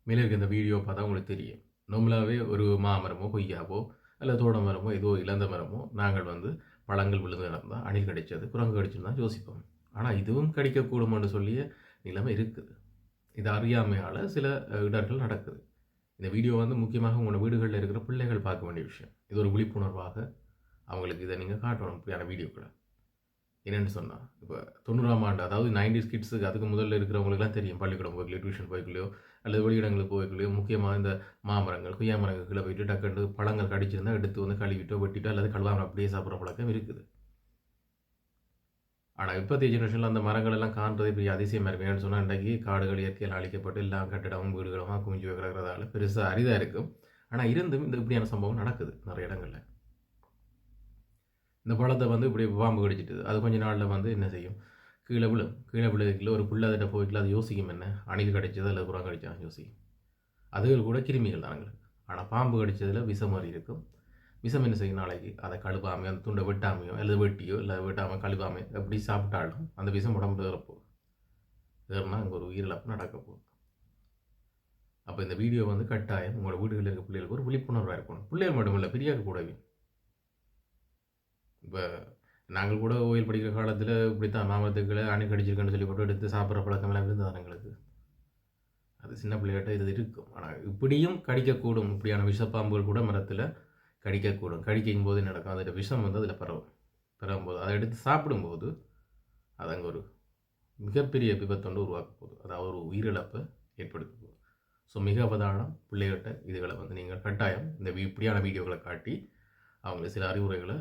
மேலே இருக்க இந்த வீடியோ பார்த்தா உங்களுக்கு தெரியும். நார்மலாகவே ஒரு மாமரமோ கொய்யாவோ அல்லது தோட மரமோ ஏதோ இழந்த மரமோ நாங்கள் வந்து பழங்கள் விழுந்து கிடந்தால் அணில் கடிச்சது குரங்கு கடிச்சுன்னு தான் யோசிப்போம். ஆனால் இதுவும் கடிக்கக்கூடும்னு சொல்லிய நிலைமை இருக்குது. இது அறியாமையால் சில இடர்கள் நடக்குது. இந்த வீடியோ வந்து முக்கியமாக உங்களோட வீடுகளில் இருக்கிற பிள்ளைகள் பார்க்க வேண்டிய விஷயம். இது ஒரு விழிப்புணர்வாக அவங்களுக்கு இதை நீங்கள் காட்டணும் இப்படியான வீடியோக்களை. என்னென்னு சொன்னால் இப்போ 90ஆம் ஆண்டு அதாவது 90s கிட்ஸுக்கு அதுக்கு முதல்ல இருக்கிறவங்களுக்குலாம் தெரியும். பள்ளிக்கூடம் போய்க்கலையோ டியூஷன் போய்க்கலையோ அல்லது வெளியிடங்களுக்கு போய்க்கலையோ முக்கியமாக இந்த மாமரங்கள் கொய்யா மரங்கள் கீழே போயிட்டு டக்குன்னு பழங்கள் கடிச்சிருந்தா எடுத்து வந்து கழுவிட்டோ வெட்டிட்டோ அல்லது கழுவாமல் அப்படியே சாப்பிட்ற பழக்கம் இருக்குது. ஆனால் இப்போதைய ஜெனரேஷனில் அந்த மரங்கள் எல்லாம் காண்றது இப்படி அதிசயமாக இருக்கும். ஏன்னு சொன்னால் இன்றைக்கு காடுகள் இயற்கையில் அழிக்கப்பட்டு எல்லாம் கட்டிடமும் வீடுகளுமாக குமிஞ்சு கிடக்கிறதால பெருசாக அரிதாக இருக்கும். ஆனால் இருந்தும் இந்த இப்படியான சம்பவம் நடக்குது நிறைய இடங்களில். இந்த பழத்தை வந்து இப்படி பாம்பு கடிச்சிட்டு அது கொஞ்ச நாளில் வந்து என்ன செய்யும், கீழே விழும். கீழே விழுதுக்குள்ள ஒரு புள்ள அதில் போயிட்டு அது யோசிக்கும், என்ன அணில் கடிச்சது அல்லது புறம் கடிச்சான்னு யோசிக்கும். அதுகள் கூட கிருமிகள் தான் எங்களுக்கு. ஆனால் பாம்பு கடிச்சதில் விஷம் மாதிரி இருக்கும். விஷம் என்ன செய்யும், நாளைக்கு அதை கழுவாமையோ அந்த துண்டை வெட்டாமையோ அல்லது வெட்டியோ இல்லை வெட்டாமல் கழுவாமையோ எப்படி சாப்பிட்டாலும் அந்த விஷம் உடம்புல ஏறப்போகுது. ஏறினா அங்கே ஒரு உயிரிழப்பு நடக்க போகுது. அப்போ இந்த வீடியோ வந்து கட்டாயம் உங்களோட வீடுகளில் இருக்க பிள்ளைகளுக்கு ஒரு விழிப்புணர்வாக இருக்கணும். பிள்ளைகள் மட்டும் இல்லை, பெரியாக்க கூடவே. இப்போ நாங்கள் கூட ஓயில் படிக்கிற காலத்தில் இப்படித்தான் மாமரத்துக்களை அணில் கடிச்சிருக்கேன்னு சொல்லி போட்டு எடுத்து சாப்பிட்ற பழக்கமெல்லாம் இருந்தது எங்களுக்கு. அது சின்ன பிள்ளைகிட்ட இது இருக்கும். ஆனால் இப்படியும் கடிக்கக்கூடும். இப்படியான விஷப்பாம்புகள் கூட மரத்தில் கடிக்கக்கூடும். கடிக்கும் போது என்ன நடக்கும், அதோட விஷம் வந்து அதில் பரவும்போது அதை எடுத்து சாப்பிடும்போது அது அங்கே ஒரு மிகப்பெரிய விபத்தொண்டு உருவாக்க போகுது. அதாவது ஒரு உயிரிழப்பை ஏற்படுத்த போகுது. ஸோ மிக அவதானம் பிள்ளைகிட்ட இதுகளை வந்து நீங்கள் கட்டாயம் இந்த இப்படியான வீடியோக்களை காட்டி அவங்களுக்கு சில அறிவுரைகளை